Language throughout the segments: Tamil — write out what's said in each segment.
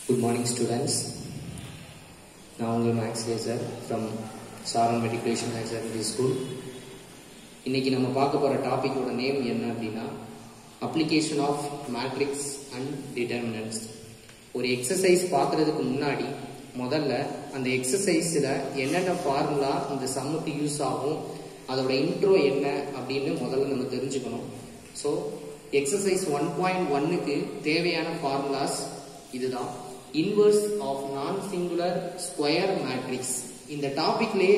Good morning students. நான் உங்கள் மேக்ஸ் லேசர் from Saran matriculation higher secondary school. இன்னைக்கு நம்ம பார்க்க போகிற டாப்பிக்கோட நேம் என்ன அப்படின்னா application of matrix and determinants. ஒரு எக்ஸசைஸ் பார்க்குறதுக்கு முன்னாடி முதல்ல அந்த எக்ஸசைஸில் என்னென்ன ஃபார்முலா இந்த சம்முக்கு யூஸ் ஆகும், அதோட இன்ட்ரோ என்ன அப்படின்னு முதல்ல நம்ம தெரிஞ்சுக்கணும். ஸோ எக்ஸசைஸ் 1.1க்கு தேவையான ஃபார்முலாஸ் இதுதான். Inverse of non singular square matrix. இந்த டாபிக்லேயே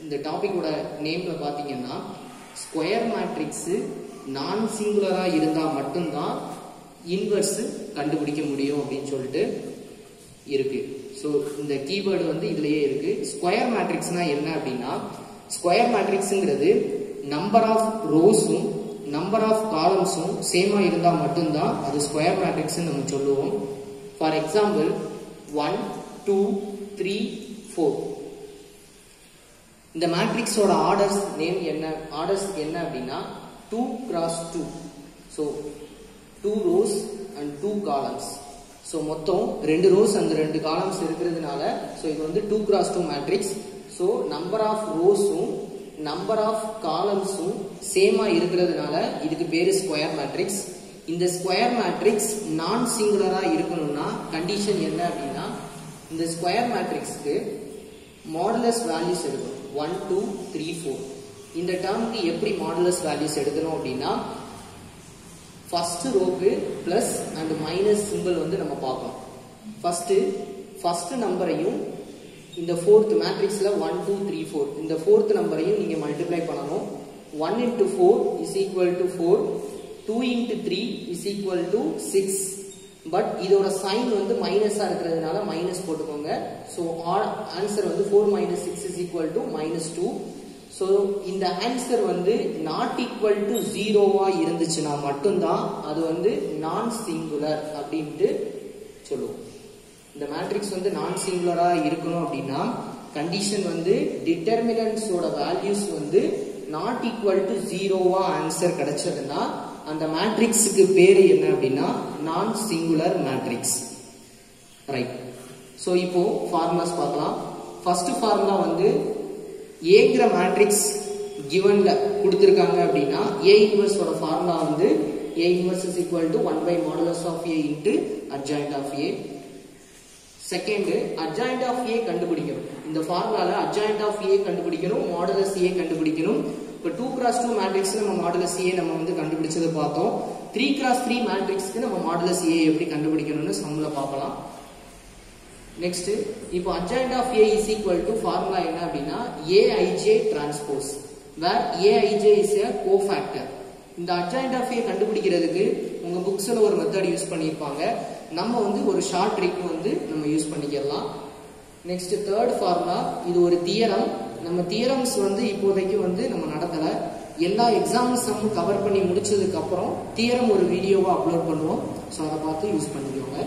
இந்த டாபிக்கோட நேம்ல பார்த்தீங்கன்னா ஸ்கொயர் மேட்ரிக்ஸ் நான் சிங்குலரா இருந்தா மட்டும்தான் இன்வர்ஸ் கண்டுபிடிக்க முடியும் அப்படின்னு சொல்லிட்டு இருக்கு. ஸோ இந்த கீவேர்டு வந்து இதுலயே இருக்கு. ஸ்கொயர் மேட்ரிக்ஸ்னா என்ன அப்படின்னா, ஸ்கொயர் மேட்ரிக்ஸ்ங்கிறது நம்பர் ஆஃப் ரோஸும் நம்பர் ஆஃப் காலம்ஸும் சேமா இருந்தா மட்டும்தான் அது ஸ்கொயர் மேட்ரிக்ஸ் நம்ம சொல்லுவோம். ஃபார் எக்ஸாம்பிள் 1 2 3 4 இந்த மேட்ரிக்ஸோட ஆர்டர்ஸ் என்ன அப்படின்னா 2 x 2. So 2 rows and 2 columns. So மொத்தம் 2 ரோஸ் அண்ட் 2 காலம்ஸ் இருக்கிறதுனால ஸோ இது வந்து 2 x 2 matrix. So number of ரோஸும் நம்பர் ஆஃப் காலம்ஸும் சேமா இருக்கிறதுனால இதுக்கு பேரு ஸ்கொயர் மேட்ரிக்ஸ். இந்த ஸ்கொயர் மேட்ரிக்ஸ் நான் சிங்குலரா இருக்கணும்னா கண்டிஷன் என்ன அப்படின்னா, இந்த ஸ்கொயர் மேட்ரிக்ஸ்க்கு மாடுலஸ் வேல்யூஸ் எடுக்கணும். 1 2 3 4. இந்த டேர்முக்கு எப்படி மாடுலஸ் வேல்யூஸ் எடுக்கணும் அப்படின்னா, first rohu plus and minus simple வந்து நம்ம பார்க்கணும். ஃபர்ஸ்ட் நம்பரையும் இந்த ஃபோர்த் மேட்ரிக்ஸ்ல 1 2 3 4 இந்த ஃபோர்த் நம்பரையும் நீங்க மல்டிப்ளை பண்ணணும். 1 into 4 is equal to 4. 2 into 3 is equal to 6. But இதோட சைன் வந்து மைனஸா இருக்கிறதுனால மைனஸ் போட்டுக்கோங்க. ஸோ ஆன்சர் வந்து 4 minus 6 is equal to -2. So இந்த ஆன்சர் வந்து நாட் ஈக்குவல் டு 0வா இருந்துச்சுன்னா மட்டும்தான் அது வந்து நான் சிங்குலர் அப்படின்ட்டு சொல்லுவோம். இந்த மேட்ரிக்ஸ் வந்து நான் சிங்குலரா இருக்கணும் அப்படின்னா கண்டிஷன் வந்து டிட்டர்மினன்ட்ஸோட வேல்யூஸ் வந்து நாட் ஈக்குவல் டு 0வா ஆன்சர் கிடைச்சதுன்னா அந்த மேட்ரிக்ஸுக்கு பேரு என்ன அப்படின்னா நான் சிங்குலர் மேட்ரிக்ஸ். ரைட். ஸோ இப்போ ஃபார்முலாஸ் பார்க்கலாம். ஃபர்ஸ்ட் ஃபார்முலா வந்து ஏங்கிற மேட்ரிக்ஸ் கிவன்ல கொடுத்துருக்காங்க அப்படின்னா ஏ இன்வர்ஸோட ஃபார்முலா வந்து ஏ inverse is equal to 1 by modulus of A into adjoint of A. Second adjoint of A கண்டுபிடிக்கணும். இந்த ஃபார்முலால adjoint of A கண்டுபிடிக்கணும், modulus A கண்டுபிடிக்கணும். இப்போ 2 x 2 மேட்ரிக்ஸ் நம்ம மாடுலஸ் A நம்ம வந்து கண்டுபிடிச்சது பார்த்தோம். 3 x 3 மேட்ரிக்ஸ்க்கு நம்ம மாடுலஸ் A எப்படி கண்டுபிடிக்கணும்னு சம்ல பார்க்கலாம். நெக்ஸ்ட் இப்போ adjoint of A is equal to formula என்ன அப்படின்னா Aij transpose where Aij is a cofactor. இந்த adjoint of A கண்டுபிடிக்கிறதுக்கு உங்க புக்ஸ்ல ஒரு மெத்தட் யூஸ் பண்ணிருப்பாங்க. நம்ம வந்து ஒரு ஷார்ட் ட்ரிக் வந்து நம்ம யூஸ் பண்ணிக்கலாம். நெக்ஸ்ட் தேர்ட் ஃபார்முலா, இது ஒரு தியரம். நம்ம தியரம்ஸ் வந்து இப்போதைக்கு வந்து நம்ம நடத்தல. எல்லா எக்ஸாம்ஸும் கவர் பண்ணி முடிச்சதுக்கு அப்புறம் தியரம் ஒரு வீடியோவா அப்லோட் பண்ணுவோம். ஸோ அதை பார்த்து யூஸ் பண்ணிக்கோங்க.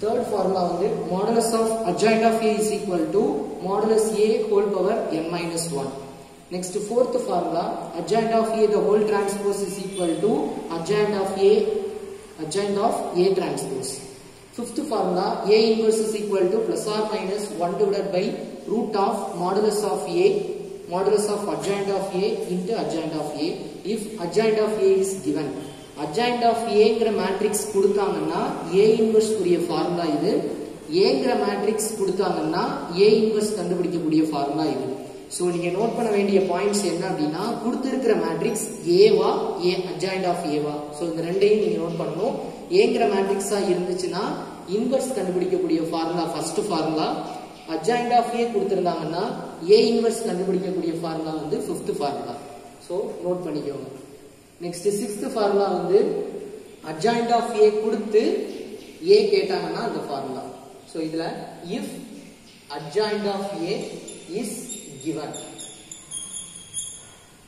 தேர்ட் ஃபார்முலா வந்து modulus of adjoint of A is equal to modulus A whole power n minus 1. Next fourth formula adjoint of A the whole transpose is equal to adjoint of A transpose. Fifth formula A inverse is equal to plus or minus 1 divided by root of modulus of adjoint of A into adjoint of A if adjoint of A is given. adjoint of Aங்கிற மேட்ரிக்ஸ் கொடுத்தாங்கன்னா A inverse உரிய ஃபார்முலா இது. Aங்கிற மேட்ரிக்ஸ் கொடுத்தாங்கன்னா A inverse கண்டுபிடிக்கக்கூடிய ஃபார்முலா இது. ஸோ நீங்க நோட் பண்ண வேண்டிய பாயிண்ட்ஸ் என்ன அப்படின்னா, கொடுத்திருக்கிற matrix Eva adjoint of Eva. So இந்த ரெண்டையும் நீங்க நோட் பண்ணணும். ஏங்கிற மேட்ரிக்ஸா இருந்துச்சுன்னா இன்வர்ஸ் கண்டுபிடிக்கக்கூடிய formula first formula. adjoint of A கொடுத்திருந்தாங்கன்னா A இன்வர்ஸ் கண்டுபிடிக்கக்கூடிய ஃபார்முலா வந்து ஃபிஃப்த் ஃபார்முலா. ஸோ நோட் பண்ணிக்கோங்க. நெக்ஸ்ட் சிக்ஸ்த் ஃபார்முலா வந்து adjoint of A கொடுத்து A கேட்டாங்கன்னா அந்த ஃபார்முலா. ஸோ இதுல if adjoint of A is given.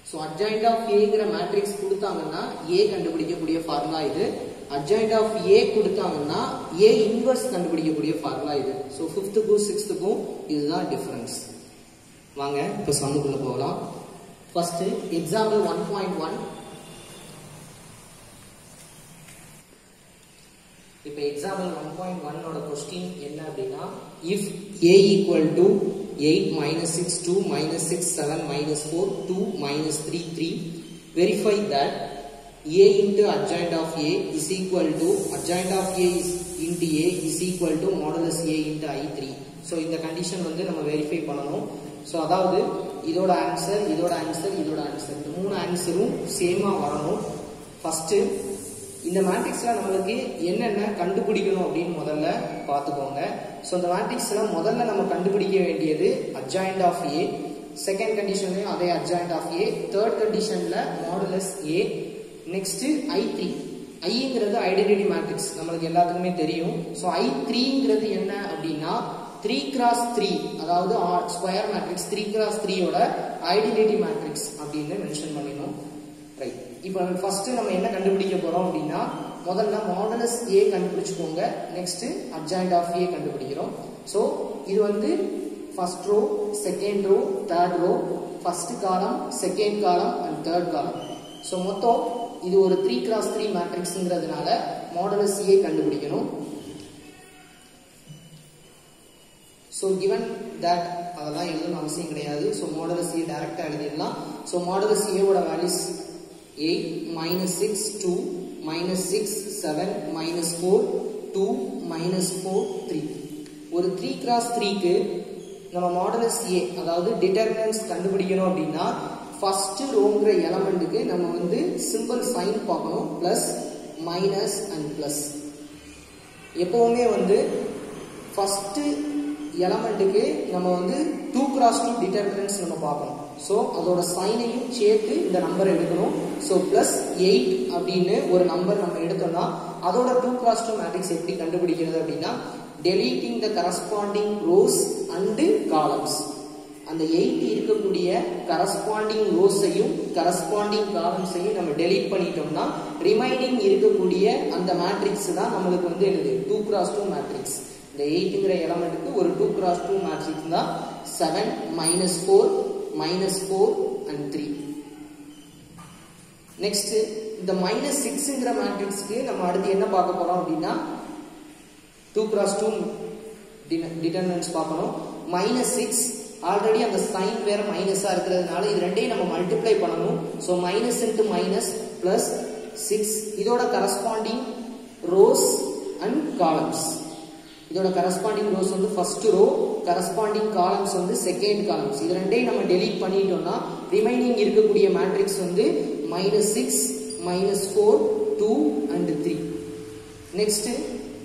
So adjoint of Aங்கிற மேட்ரிக்ஸ் கொடுத்தாங்கன்னா A கண்டுபிடிக்கக்கூடிய ஃபார்முலா இது. adjoint of A கொடுத்தாங்கன்னா A இன்வர்ஸ் கண்டுபிடிக்கக்கூடிய ஃபார்முலா இது. ஸோ 5th-க்கும் 6th-க்கும் இதுதான் டிஃபரன்ஸ். வாங்க இப்போ சம்முக்குள்ள போகலாம். First example 1.1. இப்போ எக்ஸாம்பிள் 1.1 ஓட கொஸ்டின் என்ன அப்படின்னா if a equal to 8 minus 6 2 minus 6 7 minus 4 2 minus 3 3 verify that a into adjoint of a is equal to adjoint of a is into a is equal to modulus a into I3. So இந்த கண்டிஷன் வந்து நம்ம வெரிஃபை பண்ணணும். ஸோ அதாவது இதோட ஆன்சர் இதோட ஆன்சர் இதோட ஆன்சர் இந்த மூணு ஆன்சரும் சேமா வரணும். ஃபர்ஸ்ட் இந்த மேட்ரிக்ஸ்ல நம்மளுக்கு என்னென்ன கண்டுபிடிக்கணும் அப்படின்னு முதல்ல பார்த்துக்கோங்க. ஸோ இந்த மேட்ரிக்ஸ்ல முதல்ல நம்ம கண்டுபிடிக்க வேண்டியது அட்ஜாயிண்ட் ஆஃப் ஏ, செகண்ட் கண்டிஷன்லயும் அதே அட்ஜாயிண்ட் ஆஃப் ஏ, தேர்ட் கண்டிஷன்ல மாடுலஸ் ஏ, நெக்ஸ்ட் I3. ஐங்கிறது ஐடென்டிட்டி மேட்ரிக்ஸ் நம்மளுக்கு எல்லாத்துக்குமே தெரியும். ஸோ I3ங்கிறது என்ன அப்படின்னா 3x3 அதாவது ஸ்கொயர் மேட்ரிக்ஸ் 3x3 ஓட ஐடென்டிட்டி மேட்ரிக்ஸ் அப்படின்னு மென்ஷன் பண்ணிடணும். ரைட், இப்போ ஃபர்ஸ்ட் நம்ம என்ன கண்டுபிடிக்க போறோம் அப்படின்னா முதல்ல மாடுலஸ் ஏ கண்டுபிடிச்சுக்கோங்க. நெக்ஸ்ட் அட்ஜாயிண்ட் ஆஃப் ஏ கண்டுபிடிக்கிறோம். ஸோ இது வந்து first row, second row, third row, first column, second column and third column. So மொத்தம் இது ஒரு 3x3 மேட்ரிக்ஸ்ங்கிறதுனால மாடுலஸ் ஏ கண்டுபிடிக்கணும். ஸோ given that அதெல்லாம் எழுதணும் அவசியம் கிடையாது. ஸோ மாடுலஸ் ஏ டைரக்டா எழுதிடலாம். ஸோ மாடுலஸ் ஏ ஓட values 8 minus 6 2 minus 6 7 minus 4 2 minus 4 3. ஒரு 3x3க்கு நம்ம மாடுலஸ் ஏ அதாவது டிட்டர்மினன்ட்ஸ் கண்டுபிடிக்கணும் அப்படின்னா ஃபர்ஸ்ட் ரோங்கிற எலமெண்ட்டுக்கு நம்ம வந்து சிம்பிள் சைன் பார்க்கணும், பிளஸ் மைனஸ் அண்ட் பிளஸ். எப்பவுமே வந்து ஃபர்ஸ்ட் எலமெண்ட்டுக்கு நம்ம வந்து 2x2 டிட்டர்மினன்ட்ஸ் நம்ம பார்க்கணும். ஸோ அதோட சைனையும் சேர்த்து இந்த நம்பர் எடுக்கணும். ஸோ பிளஸ் 8 அப்படின்னு ஒரு நம்பர் நம்ம எடுத்தோம்னா அதோட 2x2 மேட்ரிக்ஸ் எப்படி கண்டுபிடிக்கிறது அப்படின்னா deleting the corresponding rose and columns. அந்த 8 இருக்கக்கூடிய கரஸ்பாண்டிங் ரோஸையும் கரஸ்பாண்டிங் காலம்ஸையும் நம்ம டெலீட் பண்ணிட்டோம்னா ரிமைனிங் இருக்கக்கூடிய அந்த மேட்ரிக்ஸ் தான் நம்மளுக்கு வந்து என்னது 2x2 மேட்ரிக்ஸ். இந்த 8ங்கிற எலமெண்ட்டுக்கு ஒரு 2x2 மேட்ரிக்ஸ் தான் 7 minus 4 minus 4 and 3. நெக்ஸ்ட் இந்த minus 6ங்கிற மேட்ரிக்ஸ்க்கு நம்ம அடுத்து என்ன பார்க்க போறோம் அப்படின்னா 2x2 டிட்டர்மினன்ட்ஸ் பார்க்கணும். minus 6 ஆல்ரெடி அந்த சைன் வேற மைனஸா இருக்கிறதுனால இது ரெண்டையும் நம்ம மல்டிப்ளை பண்ணணும். So minus into minus plus 6. இதோட கரஸ்பாண்டிங் ரோஸ் அண்ட் காலம்ஸ். இதோட கரஸ்பாண்டிங் ரோஸ் வந்து ஃபர்ஸ்ட் ரோ, கரஸ்பாண்டிங் காலம்ஸ் வந்து செகண்ட் காலம்ஸ். இது ரெண்டையும் நம்ம டெலீட் பண்ணிட்டோம்னா ரிமைனிங் இருக்கக்கூடிய மேட்ரிக்ஸ் வந்து -6 -4 2 and 3. நெக்ஸ்ட்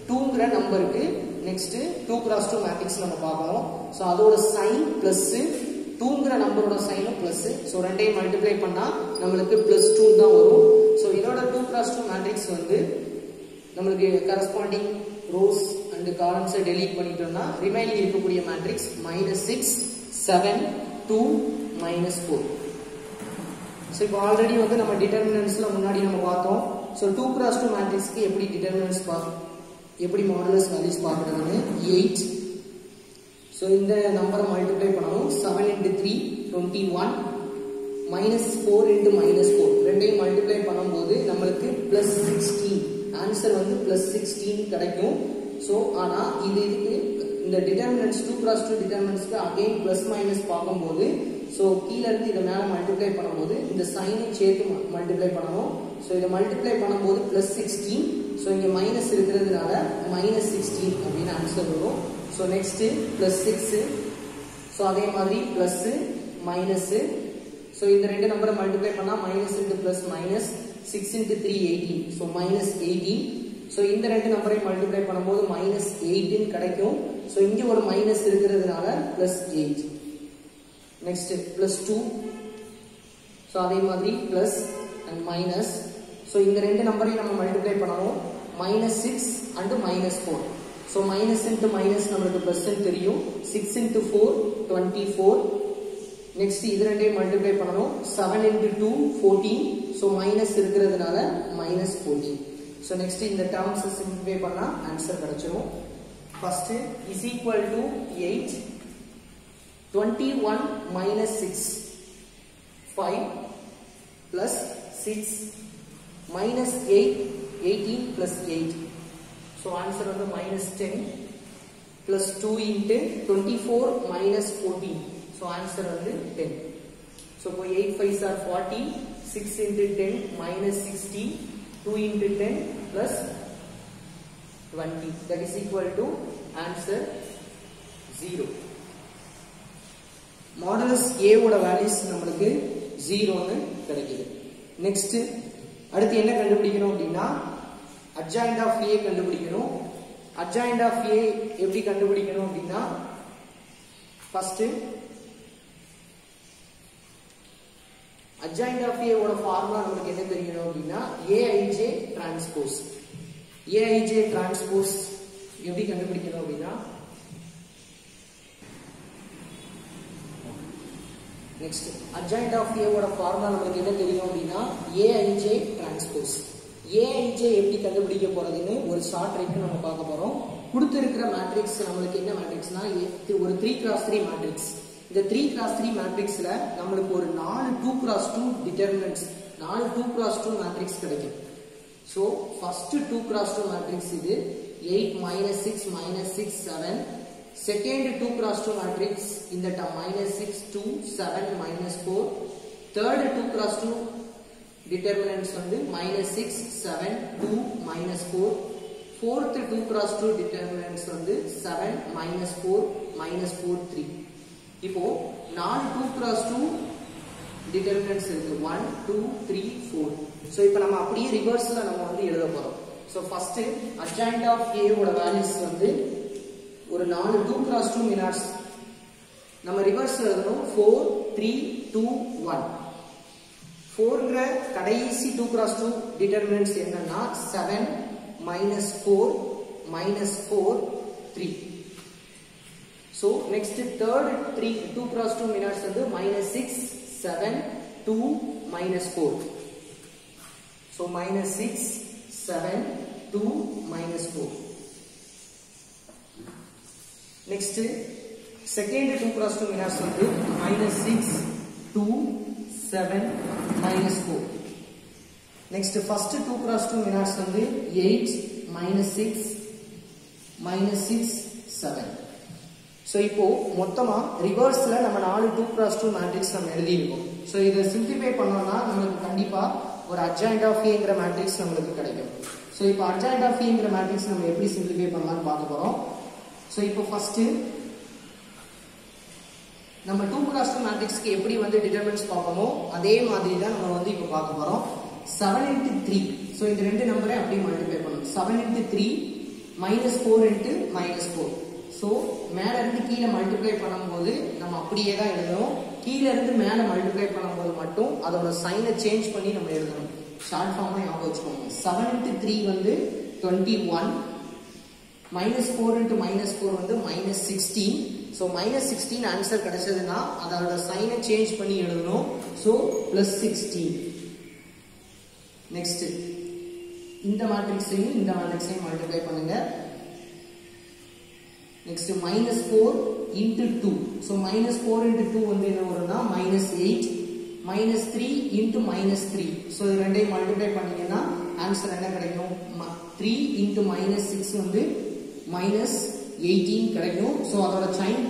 2ங்கிற நம்பருக்கு நெக்ஸ்ட் 2x2 மேட்ரிக்ஸ் நம்ம பார்க்கணும். ஸோ அதோட சைன் பிளஸ் 2ங்கிற நம்பரோட சைனும் பிளஸ். ஸோ ரெண்டையும் மல்டிப்ளை பண்ணா நம்மளுக்கு +2 தான் வரும். ஸோ இதோட 2x2 மேட்ரிக்ஸ் வந்து நம்மளுக்கு கரஸ்பாண்டிங் ரோஸ் அண்ட் காலம்ஸை டெலீட் பண்ணிட்டோம்னா ரிமைனிங் இருக்கக்கூடிய மேட்ரிக்ஸ் -6 7 2 -4. ஸோ இப்போ ஆல்ரெடி வந்து நம்ம டிட்டர்மினன்ட்ஸ்ல முன்னாடி நம்ம பார்த்தோம். ஸோ 2x2 மேட்ரிக்ஸ்க்கு எப்படி டிட்டர்மினன்ட்ஸ் எப்படி மாடுலஸ் வேல்யூஸ் பார்க்கறதுன்னு 8. ஸோ இந்த நம்பரை மல்டிப்ளை பண்ணணும். 7 into 3 21 -4 into -4 ரெண்டையும் மல்டிப்ளை பண்ணும்போது நம்மளுக்கு +16 ஆன்சர் வந்து +16 கிடைக்கும். ஸோ ஆனா இதுக்கு இந்த டிட்டர்மினன்ட்ஸ் 2x2 டிட்டர்மினன்ட்ஸ்க்கு அகைன் பிளஸ் மைனஸ் பார்க்கும்போது ஸோ கீழே இருந்து இதை மேலே மல்டிப்ளை பண்ணும்போது இந்த சைனை சேர்த்து மல்டிப்ளை பண்ணணும். ஸோ இதை மல்டிப்ளை பண்ணும்போது +16. ஸோ இங்கே மைனஸ் இருக்கிறதுனால -16 அப்படின்னு ஆன்சர் வரும். So next +6. ஸோ அதே மாதிரி பிளஸ் மைனஸ். ஸோ இந்த ரெண்டு நம்பரை மல்டிப்ளை பண்ணா minus into plus minus 6 into 3 18. So -18. So இந்த ரெண்டு நம்பரையும் மல்டிப்ளை பண்ணும்போது -18 கிடைக்கும். ஸோ இங்கே ஒரு மைனஸ் இருக்கிறதுனால +8. நெக்ஸ்ட் +2. ஸோ அதே மாதிரி பிளஸ் அண்ட் மைனஸ். ஸோ இந்த ரெண்டு நம்பரையும் நம்ம மல்டிப்ளை பண்ணணும். -6 and -4. So minus into minus நம்மளுக்கு பிளஸ் தெரியும். 6 into 4 24. நெக்ஸ்ட் இது ரெண்டையும் மல்டிப்ளை பண்ணணும். 7 into 2 14. ஸோ மைனஸ் இருக்கிறதுனால -14. ஸோ நெக்ஸ்ட் இந்த டேர்ம்ஸ் சிம்பிளிஃபை பண்ணா ஆன்சர் கிடைச்சிரும். First is equal to 8 21 -6 5 plus 6 minus 8 18 plus 8. So answer வந்து minus 10 plus 2 into 24 minus 14. So answer வந்து 10. So 8 5s are 40, 6 into 10 minus 60, 2 into 10 plus 20. That is equal to answer 0. Modulus A ஓட values நமக்கு 0 னு கிடைக்குது. Next அடுத்து என்ன கண்டுபிடிக்கணும் அப்படினா adjoint of A கண்டுபிடிக்கணும். adjoint of A எப்படி கண்டுபிடிக்கணும் அப்படினா first adjoint of A ஓட ஃபார்முலா நமக்கு என்ன தெரியணும் அப்படினா Aij transpose. Aij transpose எப்படி கண்டுபிடிக்கணும் அப்படினா next adjoint of A ஓட ஃபார்முலா நமக்கு என்ன தெரியும் அப்படினா Aij transpose. Aij எப்படி கண்டுபிடிக்க போறதுன்னு ஒரு ஷார்ட் ட்ரிக் நம்ம பார்க்க போறோம். கொடுத்திருக்கிற மேட்ரிக்ஸ் நமக்கு என்ன மேட்ரிக்ஸ்னா ஒரு 3x3 மேட்ரிக்ஸ். இந்த 3x3 மேட்ரிக்ஸ்ல நமக்கு ஒரு 4 2x2 டிட்டர்மினன்ட்ஸ் 4 2x2 மேட்ரிக்ஸ் கிடைக்கும். சோ ஃபர்ஸ்ட் 2x2 மேட்ரிக்ஸ் இது 8 6 6 7. செகண்ட் 2x2 மேட்ரிக்ஸ் இந்த டேர்ம் -6 2 7 -4. தேர்ட் 2x2 டிட்டர்மினன்ட்ஸ் வந்து -6 7 2 -4. fourth 2x2 டிட்டர்மினன்ட்ஸ் வந்து 7 -4 -4 3. இப்போ 4 2x2 டிட்டர்மினன்ட்ஸ் இருக்கு 1 2 3 4. சோ இப்போ நம்ம அப்படியே ரிவர்ஸ்ல நம்ம வந்து எழுத போறோம். So first adjoint of A ஓட வேல்யூஸ் வந்து ஒரு 4 2x2 மினார்ஸ் நம்ம ரிவர்ஸ் எழுதணும் 4 3 2 1. 4ங்கற கடைசி 2x2 டிட்டர்மினன்ட்ஸ் என்னன்னா 7 -4 -4 3. so next third 2x2 minars வந்து -6 7 2 -4. so -6 7 2 -4. next second 2x2 minars வந்து -6 2 7 -4. next first 2x2 மினார்ஸ் வந்து 8 -6 -6 7. சோ இப்போ மொத்தமா ரிவர்ஸ்ல நம்ம 4 2x2 மேட்ரிக்ஸ் நம்ம எழுதி இருக்கோம். சோ இத சிம்பிளிஃபை பண்ணோம்னா நமக்கு கண்டிப்பா ஒரு adjoint of A ங்கற மேட்ரிக்ஸ் நமக்கு கிடைக்கும். சோ இப்போ adjoint of A ங்கற மேட்ரிக்ஸ் நம்ம எப்படி சிம்பிளிஃபை பண்ணலாம்னு பார்க்க போறோம். சோ இப்போ ஃபர்ஸ்ட் நம்ம 2x2 மேட்ரிக்ஸ்க்கு எப்படி வந்து டிட்டர்மினன்ட்ஸ் பார்ப்போமோ அதே மாதிரி தான் நம்ம வந்து இப்போ பார்க்க போறோம். 7 into 3. சோ இந்த ரெண்டு நம்பரை அப்படியே மல்டிப்ளை பண்ணனும். 7 into 3 -4 into -4. சோ மேல இருந்து கீழ மல்டிப்ளை பண்ணும்போது நம்ம அப்படியே தான் எழுதணும். கீழ இருந்து மேல மல்டிப்ளை பண்ணும்போது மட்டும் அதோட சைனை சேஞ்ச் பண்ணி நம்ம எழுதணும். ஷார்ட் ஃபார்மா ஞாபகம் வச்சுக்கோங்க. 7 into 3 வந்து 21 -4 into -4 வந்து -16. சோ -16 ஆன்சர் கிடைச்சதுன்னா அதோட சைனை சேஞ்ச் பண்ணி எழுதணும். சோ +16. நெக்ஸ்ட் இந்த மேட்ரிக்ஸையும் இந்த மேட்ரிக்ஸையும் மல்டிப்ளை பண்ணுங்க. Next -4 into 2. சோ -4 into 2 வந்து என்ன வரும்னா -8 -3 into -3. சோ இது ரெண்டையும் மல்டிப்ளை பண்ணீங்கன்னா ஆன்சர் என்ன கிடைக்கும்? 3 into -6 வந்து -18 கிடைக்கும். சோ அதோட சைன்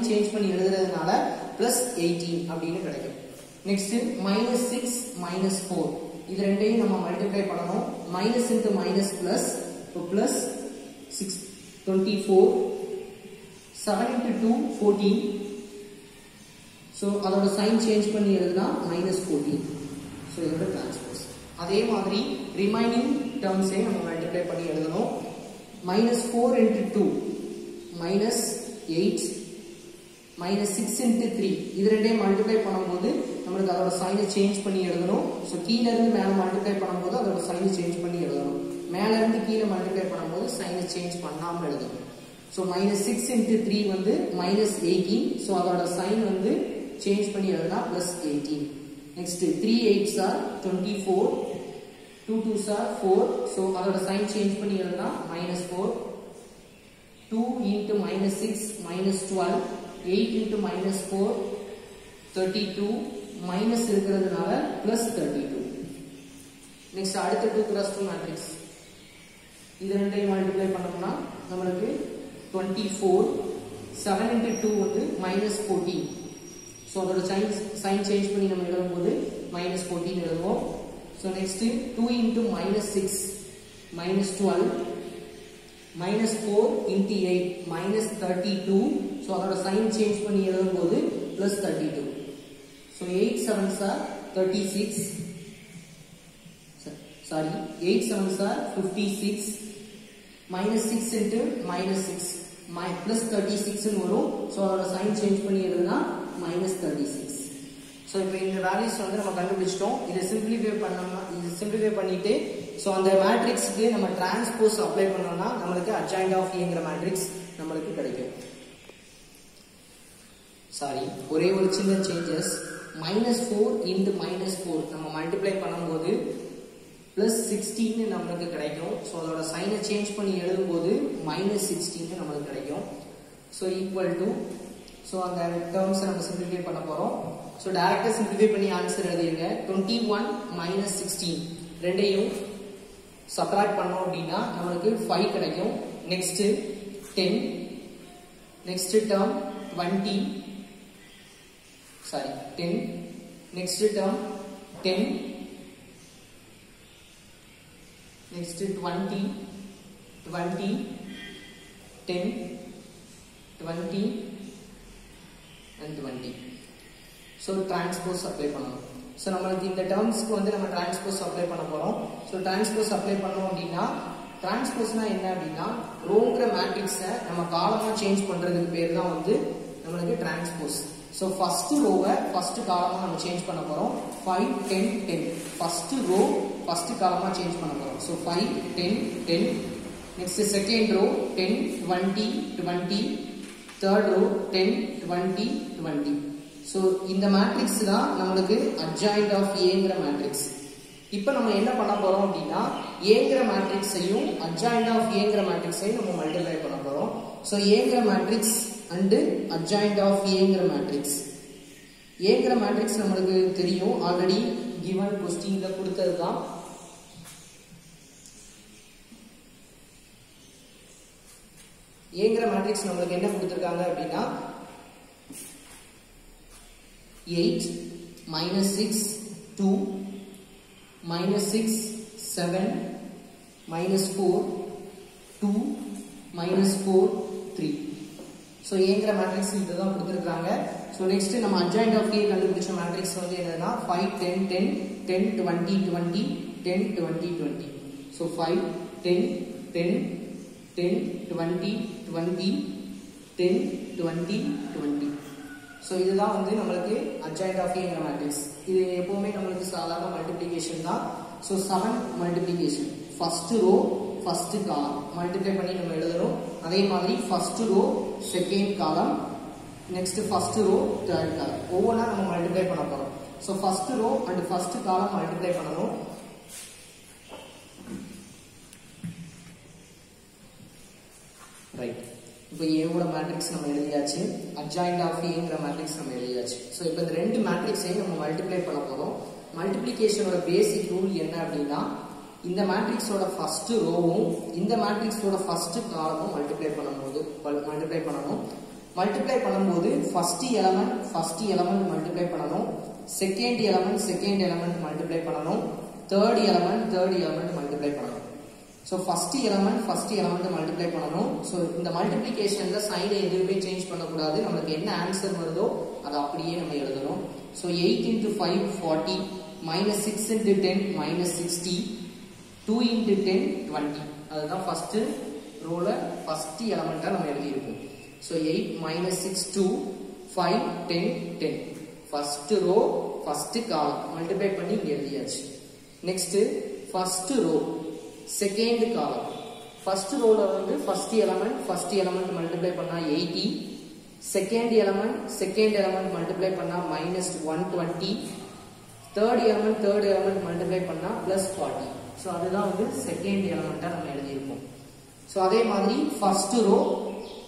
சேஞ்ச் பண்ணி எழுதுறதுனால +18 அப்படின்னு கிடைக்கும். நெக்ஸ்ட் -6 -4 இது ரெண்டையும் நம்ம மல்டிப்ளை பண்ணனும். minus into minus plus, so plus 6 24 7 into 2 14. So அதோட sign change பண்ணி எழுதுனா minus 14. So இதோட transpose. அதே மாதிரி remaining terms ஐ நம்ம multiply பண்ணி எழுதணும். minus 4 into 2 minus 8 minus 6 into 3 இது ரெண்டையும் multiply பண்ணும்போது நமக்கு அதோட sign change பண்ணி எழுதணும். So கீழ இருந்து மேல multiply பண்ணும்போது அதோட sign change பண்ணி எழுதணும். மேல இருந்து கீழ multiply பண்ணும்போது sign change பண்ணாம எழுதணும். So minus 6 into 3 வந்து minus 18. So அதோட sign வந்து change பண்ணி எழுதுனா plus 18. Next 3 8s are 24. 2 2s are 4. So அதோட sign change பண்ணி எழுதுனா minus 4. 2 into minus 6 minus 12. 8 into minus 4 32. Minus இருக்கிறதுனால plus 32. Next அடுத்த 2 cross 2 matrix. இது ரெண்டையும் மல்டிப்ளை பண்ணோம்னா நமக்கு 24. 7 into 2 வந்து -14. ஸோ அதோட சைன் சேஞ்ச் பண்ணி நம்ம எழுதும்போது -14 எழுதுவோம். So next 2 into -6 -12. -4 into 8 -32. So அதோட சைன் சேஞ்ச் பண்ணி எழுதும்போது +32. So 8 7s are 36. Sorry, 8 7s are 56. -6 into -6 +36 ன்னு வரும். ஸோ அதோட சைன் சேஞ்ச் பண்ணி எழுதுனா -36. ஸோ இப்போ இந்த வேல்யூஸ் வந்து நம்ம கண்டுபிடிச்சிட்டோம். இதை சிம்பிளிஃபை பண்ணிட்டு ஸோ அந்த மேட்ரிக்ஸ்க்கு நம்ம டிரான்ஸ்போஸ் அப்ளை பண்ணோம்னா நம்மளுக்கு அட்ஜாயிண்ட் ஆஃப் ஏங்கிற மேட்ரிக்ஸ் நம்மளுக்கு கிடைக்கும். சாரி, ஒரே ஒரு சின்ன சேஞ்சஸ். -4 into -4 நம்ம மல்டிப்ளை பண்ணும்போது +16 நம்மளுக்கு கிடைக்கும். ஸோ அதோட சைனை சேஞ்ச் பண்ணி எழுதும்போது -16 நம்மளுக்கு கிடைக்கும். ஸோ ஈக்குவல் டு ஸோ அந்த டேர்ம்ஸை நம்ம சிம்பிளிஃபை பண்ண போகிறோம். ஸோ டேரக்டாக சிம்பிளிஃபை பண்ணி ஆன்சர் எழுதிருங்க. 21 - 16 ரெண்டையும் சப்ராக்ட் பண்ணோம் அப்படின்னா நம்மளுக்கு 5 கிடைக்கும். Next 10, next term 20, sorry 10, next term 10, next 20, 20, 10, 20 and 20. So transpose apply பண்ணணும். So நம்மளுக்கு இந்த டேர்ம்ஸ்க்கு வந்து நம்ம transpose apply பண்ண போறோம். So transpose apply பண்ணோம் அப்படின்னா transpose-னா என்ன அப்படின்னா ரோங்கிற மேட்ரிக்ஸை நம்ம காலமா சேஞ்ச் பண்றதுக்கு பேர் தான் வந்து நம்மளுக்கு transpose. So first row-வை first காலமா நம்ம சேஞ்ச் பண்ண போறோம். 5 10 10 first row first காலமா சேஞ்ச் பண்ண போறோம். So 5 10 10. Next second row 10 20 20. Third row 10 20 20. So இந்த மேட்ரிக்ஸ் தான் நம்மளுக்கு அட்ஜாயிண்ட் ஆஃப் ஏங்கிற மேட்ரிக்ஸ். இப்போ நம்ம என்ன பண்ண போறோம் அப்படின்னா ஏங்கிற மேட்ரிக்ஸையும் அட்ஜாயிண்ட் ஆஃப் ஏங்கிற மேட்ரிக்ஸையும் நம்ம மல்டிப்ளை பண்ண போறோம். ஸோ ஏங்கிற மேட்ரிக்ஸ் அண்ட் அட்ஜாயிண்ட் ஆஃப் ஏங்கிற மேட்ரிக்ஸ். ஏங்கிற மேட்ரிக்ஸ் நம்மளுக்கு தெரியும், ஆல்ரெடி கிவன் கொஸ்டின்ல கொடுத்தது தான். ஏங்கிற மேட்ரிக்ஸ் நம்மளுக்கு என்ன கொடுத்திருக்காங்க அப்படின்னா 8 -6 2 -6 7 -4 2 -4 3. ஸோ ஏங்கிற மேட்ரிக்ஸ் இதுதான் கொடுத்துருக்காங்க. ஸோ நெக்ஸ்ட் நம்ம அட்ஜாயிண்ட் ஆஃப் ஏ கண்டுபிடிச்ச மேட்ரிக்ஸ் வந்து என்னன்னா 5 10 10 10 20 20 10 20 20. ஸோ 5 10 10 10 20 20 10 20 20. ஸோ இதுதான் வந்து நம்மளுக்கு அட்ஜாயிண்ட் ஆஃப் ஏங்கிற மேட்ரிக்ஸ். இது எப்பவுமே நம்மளுக்கு சாதாரண மல்டிப்ளிகேஷன் தான். So 7 multiplication first row first column multiply பண்ணி நம்ம எழுதுறோம். அதே மாதிரி first row second column, next first row third column, ஒவ்வொன்றா நம்ம மல்டிப்ளை பண்ண போறோம். So first row and first column multiply பண்ணணும். ரைட், இப்போ ஏவோட மேட்ரிக்ஸ் நம்ம எழுதியாச்சு, அட்ஜாயிண்ட் ஆஃப் ஏங்கிற மேட்ரிக்ஸ் நம்ம எழுதியாச்சு. ஸோ இப்போ இந்த ரெண்டு மேட்ரிக்ஸையும் நம்ம மல்டிப்ளை பண்ண போறோம். மல்டிப்ளிகேஷனோட பேசிக் ரூல் என்ன அப்படின்னா இந்த மேட்ரிக்ஸோட ஃபர்ஸ்ட் ரோவும் இந்த மேட்ரிக்ஸோட ஃபர்ஸ்ட் காலமும் மல்டிப்ளை பண்ணணும். மல்டிப்ளை பண்ணும்போது ஃபர்ஸ்ட் எலமெண்ட் மல்டிப்ளை பண்ணணும், செகண்ட் எலமெண்ட் மல்டிப்ளை பண்ணணும், தேர்ட் எலமெண்ட் மல்டிப்ளை பண்ணணும். ஸோ ஃபர்ஸ்ட் எலமெண்ட் மல்டிப்ளை பண்ணணும். ஸோ இந்த மல்டிப்ளிகேஷன்ல சைனை எதுவுமே சேஞ்ச் பண்ணக்கூடாது. நமக்கு என்ன ஆன்சர் வருதோ அதை அப்படியே நம்ம எழுதணும். So 8 into 5 40, -6 into 10 -60, 2 into 10 20. அதுதான் ஃபர்ஸ்ட் ரோல ஃபர்ஸ்ட் எலமெண்டா நம்ம எழுதியிருக்கோம். So 8 -6 2 5 10 10 first row first column multiply பண்ணி இங்க எழுதியாச்சு. Next first row second column. First ரோல வந்து ஃபர்ஸ்ட் எலமெண்ட் மல்டிப்ளை பண்ணா 80, செகண்ட் எலமெண்ட் மல்டிப்ளை பண்ணா -120, தேர்ட் எலமெண்ட் மல்டிப்ளை பண்ணா +40. ஸோ அதுதான் வந்து செகண்ட் எலமெண்டா நம்ம எழுதியிருக்கோம். ஸோ அதே மாதிரி first row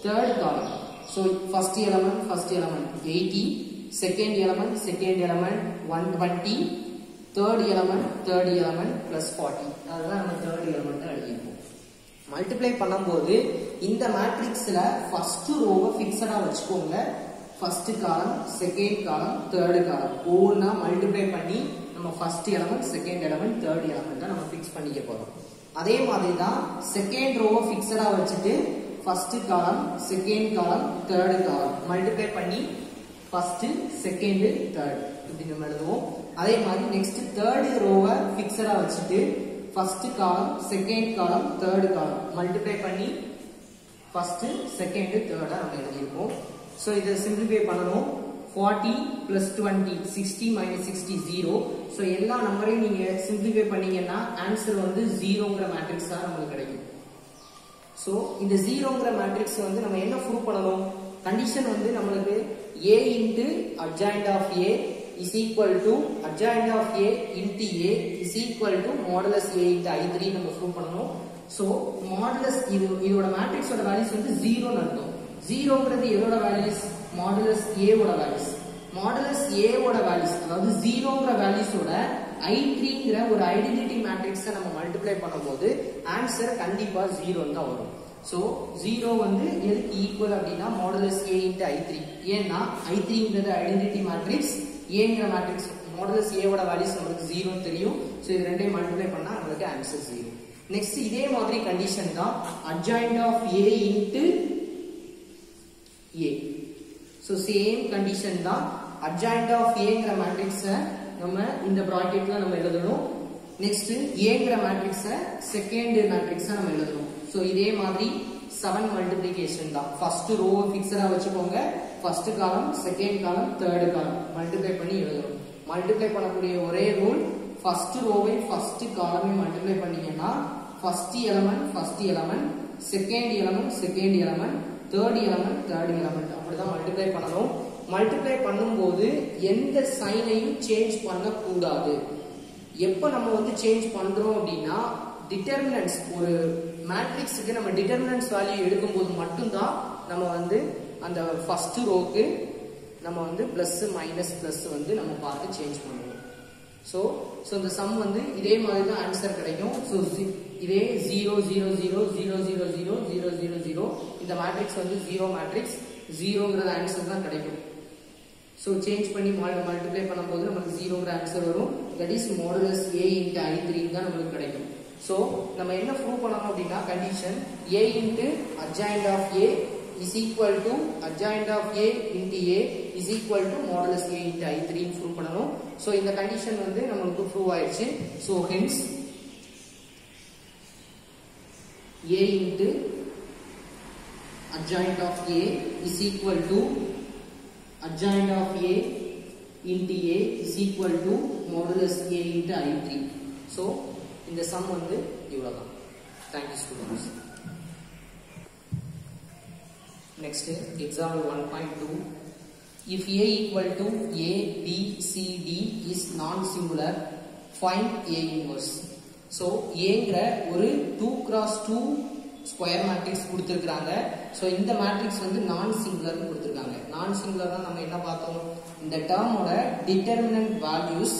third column. So first element 80, second element 120, third element +40. அதுதான் நம்ம தேர்ட் எலமெண்டா எழுதியிருக்கோம். மல்டிப்ளை பண்ணும்போது இந்த மேட்ரிக்ஸ்ல ஃபர்ஸ்ட் ரோவை ஃபிக்ஸடா வச்சுக்கோங்க. ஃபர்ஸ்ட் காலம், செகண்ட் காலம், தேர்ட் காலம் ஒவ்வொன்றா மல்டிப்ளை பண்ணி நம்ம first element, second element, third element நம்ம ஃபிக்ஸ் பண்ணிக்க போறோம். அதே மாதிரி தான் செகண்ட் ரோவை ஃபிக்ஸடா வச்சுட்டு ஃபர்ஸ்ட் காலம், செகண்ட் காலம், தேர்ட் காலம் மல்டிப்ளை பண்ணி ஃபர்ஸ்ட், செகண்ட், தேர்ட் இப்படி நம்ம எழுதுவோம். அதே மாதிரி நெக்ஸ்ட் தேர்ட் ரோவை ஃபிக்ஸடா வச்சுட்டு ஃபர்ஸ்ட் காலம், செகண்ட் காலம், தேர்ட் காலம் மல்டிப்ளை பண்ணி ஃபர்ஸ்ட், செகண்ட், தேர்டா நம்ம எழுதியிருப்போம். ஸோ இதை சிம்பிளிஃபை பண்ணணும். 40 plus 20 60 minus 60 0. ஸோ எல்லா நம்பரையும் நீங்க சிம்பிளிஃபை பண்ணீங்கன்னா ஆன்சர் வந்து 0ங்கிற மேட்ரிக்ஸ் தான் நமக்கு கிடைக்கும். ஸோ இந்த 0ங்கிற மேட்ரிக்ஸ் வந்து நம்ம என்ன ப்ரூவ் பண்ணணும்? கண்டிஷன் வந்து நம்மளுக்கு a into adjoint of a is equal to adjoint of a into a is equal to modulus a into I3 நம்ம ப்ரூவ் பண்ணணும். ஸோ மாடுலஸ் இதோட மேட்ரிக்ஸோட வேல்யூஸ் வந்து 0ன்னு அர்த்தம். 0ங்கிறது எதோட வேல்யூஸ்? மாடுலஸ் a ஓட வேல்யூஸ். மாடுலஸ் a ஓட வேல்யூஸ் அதாவது 0ங்கிற வேல்யூஸோட I3ங்கிற ஒரு ஐடென்டிட்டி மேட்ரிக்ஸை நம்ம மல்டிப்ளை பண்ணும்போது ஆன்சர் கண்டிப்பா 0 தான் வரும். சோ 0 வந்து எதுக்கு ஈக்குவல் அப்படின்னா மாடுலஸ் a into I3. ஏன்னா I3ங்கிறது ஐடென்டிட்டி மேட்ரிக்ஸ், aங்கிற மேட்ரிக்ஸ் மாடுலஸ் a ஓட வேல்யூஸ் நமக்கு 0 தெரியும். சோ இது ரெண்டையும் மல்டிப்ளை பண்ணா நமக்கு ஆன்சர் 0. நெக்ஸ்ட் இதே மாதிரி கண்டிஷன் தான் adjoint of a into a. So same condition தான் adjoint of aங்கிற மேட்ரிக்ஸ நம்ம இந்த பிராக்கெட்ல நம்ம எழுதணும். நெக்ஸ்ட் aங்கிற மேட்ரிக்ஸ செகண்ட் மேட்ரிக்ஸா நம்ம எழுதணும். சோ இதே மாதிரி 7 மல்டிப்ளிகேஷன் தான். ஃபர்ஸ்ட் ரோவை ஃபிக்ஸடா வச்சுக்கோங்க. ஃபர்ஸ்ட் காலம், செகண்ட் காலம், தேர்ட் காலம் மல்டிப்ளை பண்ணி எழுதணும். மல்டிப்ளை பண்ணக்கூடிய ஒரே ரூல், ஃபர்ஸ்ட் ரோவை ஃபர்ஸ்ட் காலமே மல்டிப்ளை பண்ணீங்கன்னா first element, second element, third element, அப்படிதான் மல்டிப்ளை பண்ணணும். மல்டிப்ளை பண்ணும்போது எந்த சைனையும் சேஞ்ச் பண்ணக்கூடாது. எப்ப நம்ம வந்து சேஞ்ச் பண்றோம் அப்படின்னா டிட்டர்மினன்ட்ஸ், ஒரு மேட்ரிக்ஸுக்கு நம்ம டிட்டர்மினன்ட்ஸ் வேல்யூ எடுக்கும்போது மட்டும்தான் நம்ம வந்து அந்த ஃபர்ஸ்ட் ரோக்கு நம்ம வந்து பிளஸ் மைனஸ் பிளஸ் வந்து நம்ம பார்த்து சேஞ்ச் பண்ணுவோம். ஸோ இந்த சம் வந்து இதே மாதிரி தான் ஆன்சர் கிடைக்கும். ஸோ இதே 0 0 0 0 0 0 0 0 0 இந்த மேட்ரிக்ஸ் வந்து 0 மேட்ரிக்ஸ், 0ங்கிறது ஆன்சர் தான் கிடைக்கும். ஸோ சேஞ்ச் பண்ணி மல்டிப்ளை பண்ணும்போது நமக்கு 0ங்கிற ஆன்சர் வரும். That is modulus a into I3 தான் நமக்கு கிடைக்கும். ஸோ நம்ம என்ன ப்ரூவ் பண்ணணும் அப்படின்னா condition a into adjoint of a is equal to adjoint of a into a is equal to modulus a into I3 prove பண்ணணும். ஸோ இந்த கண்டிஷன் வந்து நமக்கு ப்ரூவ் ஆயிடுச்சு. So hence a into adjoint of a is equal to adjoint of a into a is equal to modulus a into I3. So இந்த சம் வந்து இவ்வளவுதான். Thank you students. Next example 1.2. If a equal to a b c d is non-singular, find a inverse. So aங்கிற ஒரு 2x2 ஸ்கொயர் மேட்ரிக்ஸ் கொடுத்திருக்காங்க. சோ இந்த மேட்ரிக்ஸ் வந்து நான் சிங்குலர் கொடுத்திருக்காங்க. நான் சிங்குலர்னா நம்ம என்ன பார்த்தோம்? இந்த டேர்மோட டிட்டர்மினன்ட் வேல்யூஸ்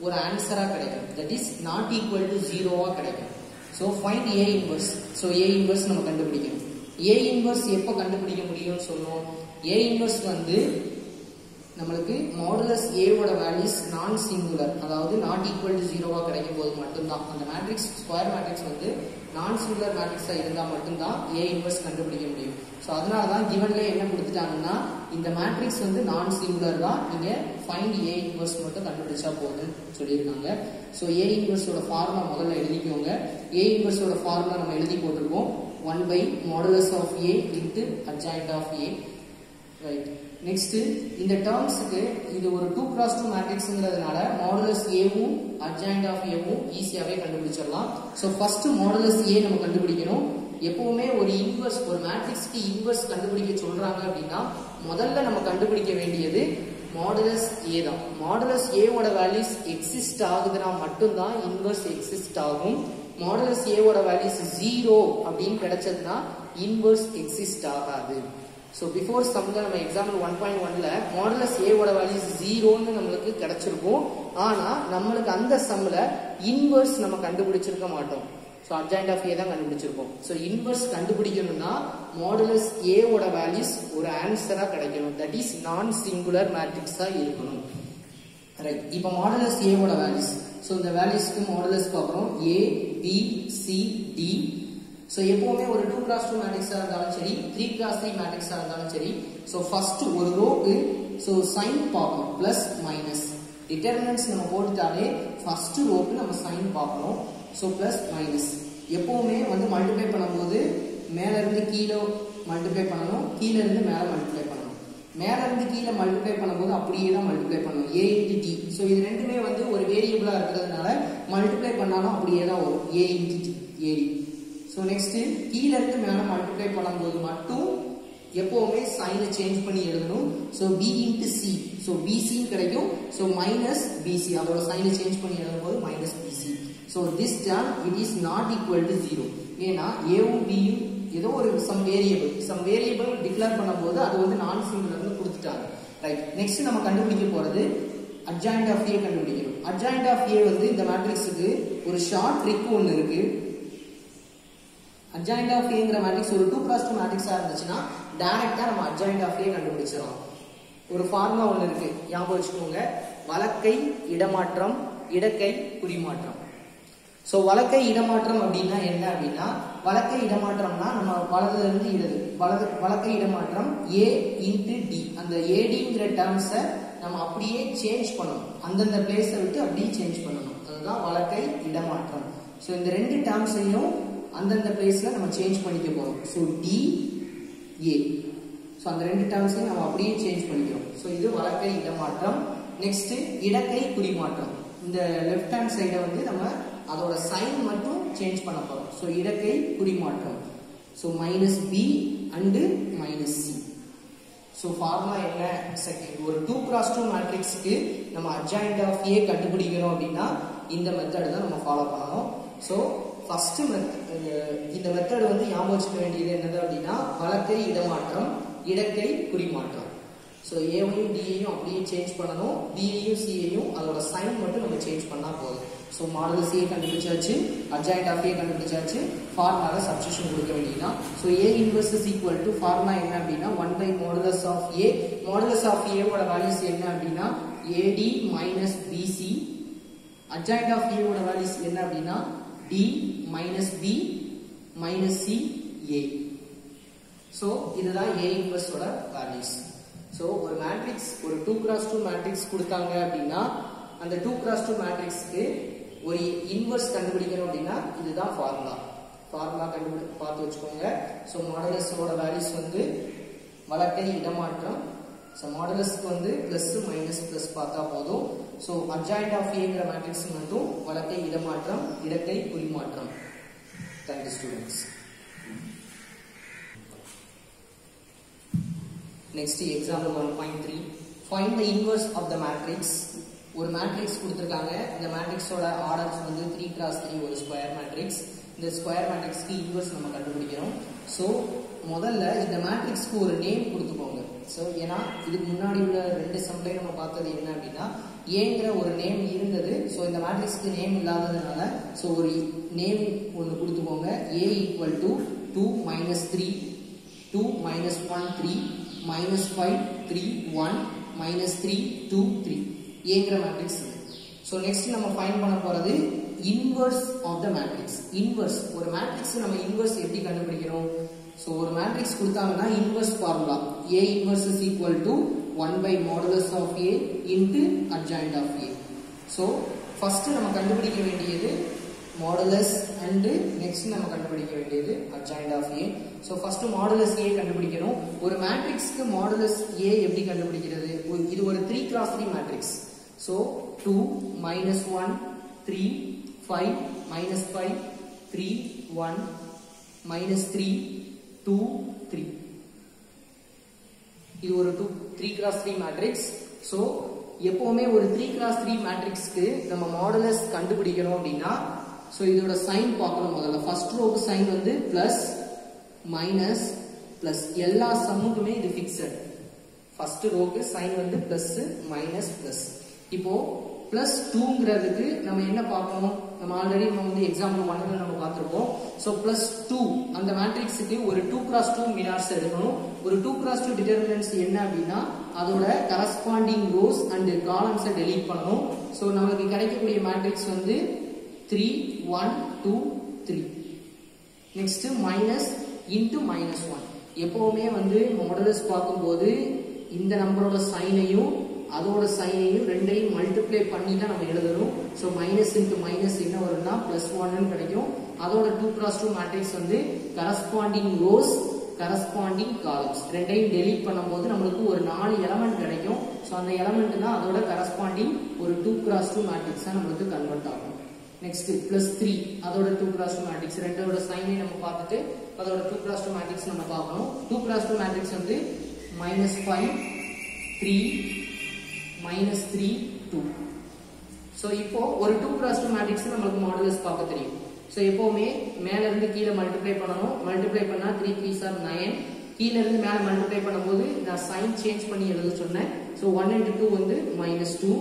ஒரு ஆன்சரா கிடைக்கும். That is not equal to 0வா கிடைக்கும். So find a inverse. So a inverse நம்ம கண்டுபிடிக்கணும். a இன்வர்ஸ் எப்ப கண்டுபிடிக்க முடியும்னு சொன்னோம்? a இன்வர்ஸ் வந்து நம்மளுக்கு மாடுலஸ் a ஓட வேல்யூஸ் நான் சிங்குலர், அதாவது நாட் ஈக்குவல் டு 0வா கிடைக்கும் போது மட்டும்தான் அந்த மேட்ரிக்ஸ் ஸ்கொயர் மேட்ரிக்ஸ் வந்து நான் சிங்குலர் மேட்ரிக்ஸா இருந்தா மட்டும்தான் a இன்வர்ஸ் கண்டுபிடிக்க முடியும். சோ அதனால தான் கிவன்ல என்ன கொடுத்துட்டாங்கன்னா இந்த மேட்ரிக்ஸ் வந்து நான் சிங்குலர் தான், நீங்க ஃபைண்ட் a இன்வர்ஸ் மட்டும் கண்டுபிடிச்சா போதும்னு சொல்லியிருக்காங்க. சோ a இன்வர்ஸோட ஃபார்முலா முதல்ல எழுதிக்கோங்க. a இன்வர்ஸோட ஃபார்முலா நம்ம எழுதி போட்டுருக்கோம். 1 by modulus of a into adjoint of a. Right. Next இந்த டேர்ம்ஸ்க்கு இது ஒரு 2x2 மேட்ரிக்ஸ்ங்கிறதுனால மாடுலஸ் ஏவும் அட்ஜாயிண்ட் ஆஃப் ஏவும் ஈஸியாவே கண்டுபிடிச்சிடலாம். ஸோ ஃபர்ஸ்ட் மாடுலஸ் ஏ நம்ம கண்டுபிடிக்கணும். எப்பவுமே ஒரு இன்வர்ஸ், ஒரு மேட்ரிக்ஸ்க்கு இன்வர்ஸ் கண்டுபிடிக்க சொல்றாங்க அப்படின்னா முதல்ல நம்ம கண்டுபிடிக்க வேண்டியது மாடுலஸ் ஏ தான். மாடுலஸ் ஏவோட வேல்யூஸ் எக்ஸிஸ்ட் ஆகுதுன்னா மட்டும்தான் இன்வர்ஸ் எக்ஸிஸ்ட் ஆகும். மாடுலஸ் ஏவோட வேல்யூஸ் 0 அப்படின்னு கிடைச்சதுன்னா இன்வர்ஸ் எக்ஸிஸ்ட் ஆகாது. So before சம்ல நம்ம எக்ஸாம்பிள் 1.1ல மாடுலஸ் a ஓட வேல்யூஸ் 0ன்னு நமக்கு கிடைச்சிருக்கும். ஆனா நம்மளுக்கு அந்த சம்ல இன்வர்ஸ் நம்ம கண்டுபிடிச்சிருக்க மாட்டோம். ஸோ அட்ஜாயிண்ட் ஆஃப் ஏ தான் கண்டுபிடிச்சிருக்கோம். ஸோ இன்வர்ஸ் கண்டுபிடிக்கணும்னா மாடுலஸ் ஏ ஓட வேல்யூஸ் ஒரு ஆன்சரா கிடைக்கணும். தட் இஸ் நான் சிங்குலர் மேட்ரிக்ஸா இருக்கணும். ரைட். இப்போ மாடுலஸ் ஏ ஓட வேல்யூஸ். ஸோ இந்த வேல்யூஸ்க்கு மாடுலஸ் பார்க்குறோம். ஏ பி சி டி. ஸோ எப்பவுமே ஒரு 2x2 மேட்ரிக்ஸா இருந்தாலும் சரி 3x3 மேட்ரிக்ஸா இருந்தாலும் சரி ஸோ ஃபர்ஸ்ட் ஒரு ரோக்கு ஸோ சைன் பார்க்கணும். பிளஸ் மைனஸ் டிட்டர்மினன்ட்ஸ் நம்ம போட்டுட்டாலே ஃபர்ஸ்ட் ரோக்கு நம்ம சைன் பார்க்கணும். ஸோ பிளஸ் மைனஸ் எப்பவுமே வந்து மல்டிப்ளை பண்ணும்போது மேல இருந்து கீழே மல்டிப்ளை பண்ணணும், கீழே இருந்து மேலே மல்டிப்ளை பண்ணணும். மேல இருந்து கீழே மல்டிப்ளை பண்ணும்போது அப்படியே தான் மல்டிப்ளை பண்ணணும். ஏ இன்டு டி. ஸோ இது ரெண்டுமே வந்து ஒரு வேரியபிளா இருக்கிறதுனால மல்டிப்ளை பண்ணாலும் அப்படியே தான் வரும். ஏ இன்டு டி ஏடி. ஸோ நெக்ஸ்ட் கீழே இருந்து மேலே மல்டிப்ளை பண்ணும்போது மட்டும் எப்பவுமே சைனை சேஞ்ச் பண்ணி எழுதணும். So B into C. So BC கிடைக்கும். ஸோ மைனஸ் பிசி அதோட சைனை சேஞ்ச் பண்ணி எழுதும்போது minus BC. So this term it is not equal to 0. ஏன்னா ஏவும் பியும் ஏதோ ஒரு சம் வேரியபிள் டிக்ளேர் பண்ணும்போது அது வந்து நான் சிங்குலர்னு கொடுத்துட்டாங்க. ரைட். நெக்ஸ்ட் நம்ம கண்டுபிடிக்க போறது அட்ஜாயிண்ட் ஆஃப் ஏ கண்டுபிடிக்கணும். அட்ஜாயிண்ட் ஆஃப் ஏ வந்து இந்த மேட்ரிக்ஸுக்கு ஒரு ஷார்ட் ட்ரிக் ஒன்று இருக்கு. அட்ஜாயிண்ட் ஆஃப் ஏங்கிற மேட்ரிக்ஸ் ஒரு 2x2 மேட்ரிக்ஸா இருந்துச்சுன்னா டைரக்டா நம்ம அட்ஜாயிண்ட் ஆஃப் ஏ கண்டுபிடிச்சிடலாம். ஒரு ஃபார்முலா ஒன்று இருக்கு, ஞாபகம் வச்சுக்கோங்க. வலக்கை இடமாற்றம், இடக்கை குறிமாற்றம். ஸோ வலக்கை இடமாற்றம் அப்படின்னா என்ன அப்படின்னா, வலக்கை இடமாற்றம்னா நம்ம வலதுல இருந்து இடது, வலக்கை இடமாற்றம் ஏ இன்டு டி. அந்த ஏடிங்கிற டேர்ம்ஸை நம்ம அப்படியே சேஞ்ச் பண்ணணும், அந்தந்த பிளேஸை விட்டு அப்படியே சேஞ்ச் பண்ணணும். அதுதான் வலக்கை இடமாற்றம். ஸோ இந்த ரெண்டு டேர்ம்ஸையும் அந்தந்த பிளேஸ்ல நம்ம சேஞ்ச் பண்ணிக்க போறோம். ஸோ டி ஏ. ஸோ அந்த ரெண்டு டேர்ம்ஸையும் நம்ம அப்படியே சேஞ்ச் பண்ணிக்கிறோம். ஸோ இது வலக்கை இடமாற்றம். நெக்ஸ்ட் இடக்கை குறிமாற்றம். இந்த லெஃப்ட் ஹேண்ட் சைடை வந்து நம்ம அதோட சைன் மட்டும் சேஞ்ச் பண்ண போறோம். ஸோ இடக்கை குறிமாற்றம். So minus B and minus C. So formula என்ன? செகண்ட் ஒரு 2x2 மேட்ரிக்ஸ்க்கு நம்ம அட்ஜாயிண்ட் ஆஃப் ஏ கண்டுபிடிக்கிறோம் அப்படின்னா இந்த மெத்தட் தான் நம்ம ஃபாலோ பண்ணணும். ஸோ ஃபர்ஸ்ட் இந்த மெத்தட் வந்து ஞாபகம் வச்சுக்க வேண்டியது என்னது அப்படின்னா வலக்கை இடமாற்றம், இடக்கை குறிமாற்றம். ஸோ ஏவையும் டியையும் அப்படியே சேஞ்ச் பண்ணணும், பியையும் சியையும் அதோட சைன் மட்டும் நம்ம சேஞ்ச் பண்ணா போதும். ஸோ மாடுலஸ் ஏ கண்டுபிடிச்சாச்சு, அட்ஜாயிண்ட் ஆஃப் ஏ கண்டுபிடிச்சாச்சு, ஃபார்முலால சப்ஸ்டிட்யூஷன் கொடுக்க வேண்டியதுதான். So A inverse is equal to formula என்ன அப்படின்னா 1 by modulus of A. Modulus of ஏவோட வேல்யூஸ் என்ன அப்படின்னா AD minus BC. Adjoint of ஏவோட வேல்யூஸ் என்ன அப்படின்னா D minus B minus C A. So இதுதான் ஏ இன்வர்ஸோட வேல்யூஸ். ஸோ ஒரு மேட்ரிக்ஸ் ஒரு 2x2 மேட்ரிக்ஸ் கொடுத்தாங்க அப்படின்னா அந்த 2x2 மேட்ரிக்ஸ்க்கு ஒரு இன்வர்ஸ் கண்டுபிடிக்கணும் அப்படின்னா இதுதான் ஃபார்முலா. பார்த்து வச்சுக்கோங்க. ஸோ மாடுலஸோட வேல்யூஸ் வந்து வலக்கை இடமாற்றம். ஸோ மாடுலஸ்க்கு வந்து பிளஸ் மைனஸ் பிளஸ் பார்த்தா போதும். ஸோ அட்ஜாயிண்ட் ஆஃப் ஏங்கிற மேட்ரிக்ஸ் மட்டும் வலக்கை இடமாற்றம், இடக்கை குறிமாற்றம். Thank you students. Next example 1.3 find the inverse of the matrix. ஒரு மேட்ரிக்ஸ் கொடுத்துருக்காங்க. இந்த மேட்ரிக்ஸோட ஆர்டர்ஸ் வந்து 3x3 ஒரு ஸ்கொயர் மேட்ரிக்ஸ். இந்த ஸ்கொயர் மேட்ரிக்ஸ்க்கு இன்வர்ஸ் நம்ம கண்டுபிடிக்கிறோம். ஸோ முதல்ல இந்த மேட்ரிக்ஸ்க்கு ஒரு நேம் கொடுத்துக்கோங்க. ஸோ ஏன்னா இதுக்கு முன்னாடி உள்ள ரெண்டு சம்லையும் நம்ம பார்த்தது என்ன அப்படின்னா ஏங்கிற ஒரு நேம் இருந்தது. ஸோ இந்த மேட்ரிக்ஸ்க்கு நேம் இல்லாததுனால ஸோ ஒரு நேம் ஒன்று கொடுத்துக்கோங்க. A equal to 2 minus 3 2 minus 1 3 minus 5 3 1 minus 3 2 3 ஏங்கிற மேட்ரிக்ஸ். ஸோ நெக்ஸ்ட் நம்ம ஃபைண்ட் பண்ண போறது inverse of the matrix. Inverse ஒரு மேட்ரிக்ஸ் நம்ம இன்வர்ஸ் எப்படி கண்டுபிடிக்கிறோம்? ஸோ ஒரு மேட்ரிக்ஸ் கொடுத்தாங்கன்னா inverse formula A inverse is equal to 1 by modulus of A into adjoint of A. So first நம்ம கண்டுபிடிக்க வேண்டியது மாடுலஸ் அண்ட் நெக்ஸ்ட் நம்ம கண்டுபிடிக்க வேண்டியது adjoint of A. So first modulus A கண்டுபிடிக்கணும். ஒரு மேட்ரிக்ஸ்க்கு மாடுலஸ் ஏ எப்படி கண்டுபிடிக்கிறது? இது ஒரு 3x3 matrix. So 2 minus 1 3 5 minus 5 3 1 minus 3 2 3. இது ஒரு 3x3 மேட்ரிக்ஸ். ஸோ எப்பவுமே ஒரு 3x3 மேட்ரிக்ஸ்க்கு நம்ம மாடுலஸ் கண்டுபிடிக்கணும் அப்படின்னா ஸோ இதோட சைன் பார்க்கணும். முதல்ல ஃபர்ஸ்ட் ரோக்கு சைன் வந்து பிளஸ் மைனஸ் பிளஸ். எல்லா சம்முக்குமே இது பிக்சட். ஃபர்ஸ்ட் ரோக்கு சைன் வந்து பிளஸ் மைனஸ் பிளஸ். இப்போ பிளஸ் 2ங்கிறதுக்கு நம்ம என்ன பார்க்கணும்? நம்ம ஆல்ரெடி வந்து எக்ஸாம்பிள் 1ல நம்ம பார்த்திருப்போம். சோ +2 அந்த மேட்ரிக்ஸ்க்கு ஒரு 2x2 மினார்ஸ் எடுக்கணும். ஒரு 2x2 டிட்டர்மினன்ட்ஸ் என்ன அப்படின்னா அதோட கரஸ்பாண்டிங் ரோஸ் அண்ட் காலம்ஸை டெலீட் பண்ணணும். சோ நமக்கு கிடைக்கக்கூடிய மேட்ரிக்ஸ் வந்து 3 1 2 3. Next minus into -1. எப்பவுமே வந்து மாடுலஸ் பார்க்கும்போது இந்த நம்பரோட சைனையும் அதோட சைனையும் ரெண்டையும் மல்டிப்ளை பண்ணி தான் நம்ம எழுதணும். ஸோ மைனஸ் இன்டு மைனஸ் என்ன வரும்னா +1 கிடைக்கும். அதோட 2x2 மேட்ரிக்ஸ் வந்து கரஸ்பாண்டிங் ரோஸ் கரஸ்பாண்டிங் காலம்ஸ் ரெண்டையும் டெலீட் பண்ணும்போது நம்மளுக்கு ஒரு 4 எலமெண்ட் கிடைக்கும். ஸோ அந்த எலமெண்ட் தான் அதோட கரஸ்பாண்டிங் ஒரு 2x2 மேட்ரிக்ஸா நம்மளுக்கு கன்வெர்ட் ஆகும். நெக்ஸ்ட் +3 அதோட 2x2 மேட்ரிக்ஸ் ரெண்டோட சைனை நம்ம பார்த்துட்டு அதோட 2x2 மேட்ரிக்ஸ் நம்ம பார்க்கணும். 2x2 மேட்ரிக்ஸ் வந்து -5 3 -3 2. சோ இப்போ ஒரு 2x2 மேட்ரிக்ஸ் நமக்கு மாடுலஸ் பார்க்க தெரியும். சோ எப்பவுமே மேல இருந்து கீழ மல்டிப்ளை பண்ணனும். மல்டிப்ளை பண்ணா 3 3s are 9. கீழ இருந்து மேல மல்டிப்ளை பண்ணும்போது நான் சைன் சேஞ்ச் பண்ணி எழுத சொன்னேன். சோ 1 into 2 வந்து -2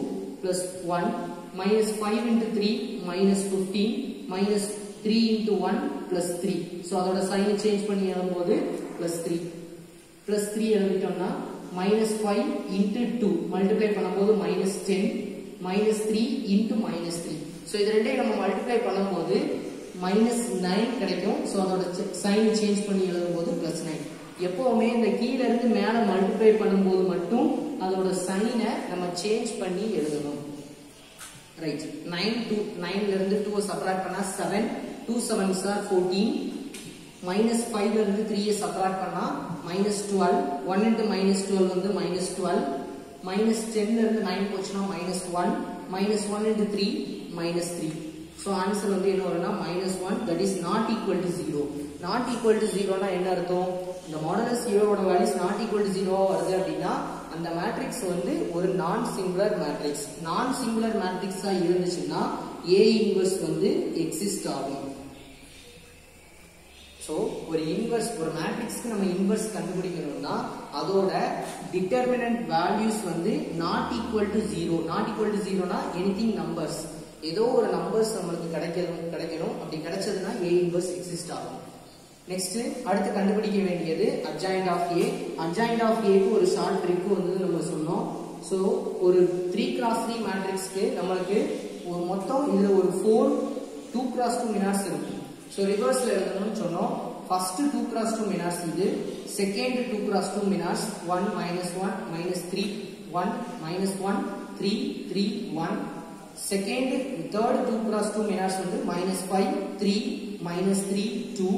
+1 -5 into 3 -15 -3 into 1 +3. சோ அதோட சைன் சேஞ்ச் பண்ணி எழுதும்போது +3 எழுதிட்டோம்னா -5 into 2 மல்டிப்ளை பண்ணும்போது -10 -3 into -3. சோ இது ரெண்டையும் நம்ம மல்டிப்ளை பண்ணும்போது -9 கிடைக்கும். சோ அதோட சைன் சேஞ்ச் பண்ணி எழுதும்போது +9. எப்பவுமே இந்த கீழ இருந்து மேல மல்டிப்ளை பண்ணும்போது மட்டும் அதோட சைனை நம்ம சேஞ்ச் பண்ணி எழுதணும். ரைட். 9 ல இருந்து 2 சப்ட்ராக்ட் பண்ணா 7 2 7s are 14. -5 ல இருந்து 3 சப்ட்ராக்ட் பண்ணா -12 1 into -12 வந்து -12 -10 ல இருந்து 9 போச்சுனா -1 -1 into 3 -3. சோ ஆன்சர் வந்து என்ன வரும்னா -1 that is not equal to 0. not equal to 0 னா என்ன அர்த்தம்? இந்த மாடுலஸ் 0 ஓட வேல்யூஸ் not equal to 0 வருது அப்படினா அந்த மேட்ரிக்ஸ் வந்து ஒரு non singular matrix. Non singular மேட்ரிக்ஸா இருந்துச்சுன்னா A இன்வர்ஸ் வந்து எக்ஸிஸ்ட் ஆகும். சோ ஒரு இன்வர்ஸ் ஒரு மேட்ரிக்ஸ்க்கு நம்ம இன்வர்ஸ் கண்டுபிடிக்கணும்னா அதோட டிட்டர்மினன்ட் வேல்யூஸ் வந்து not equal to 0. not equal to 0 னா எனிதிங் நம்பர்ஸ் ஏதோ ஒரு நம்பர்ஸ் நமக்கு கிடைக்கணும். அப்படி கிடைச்சதுன்னா A இன்வர்ஸ் எக்ஸிஸ்ட் ஆகும். நெக்ஸ்ட் அடுத்து கண்டுபிடிக்க வேண்டியது adjoint of A. adjoint of A க்கு ஒரு ஷார்ட் ட்ரிக் வந்து நம்ம சொன்னோம். சோ ஒரு 3x3 மேட்ரிக்ஸ்க்கு நமக்கு ஒரு மொத்தம் இதுல ஒரு 4 2x2 மினார்ஸ் இருக்கு. சோ ரிவர்ஸ்ல எழுதணும்னு சொன்னோம். ஃபர்ஸ்ட் 2x2 மினார்ஸ் இது, second 2x2 minars 1 -1 -3 1 -1 3 3 1. Second third 2x2 minars வந்து -5 3 -3 2.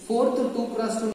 fourth 2x2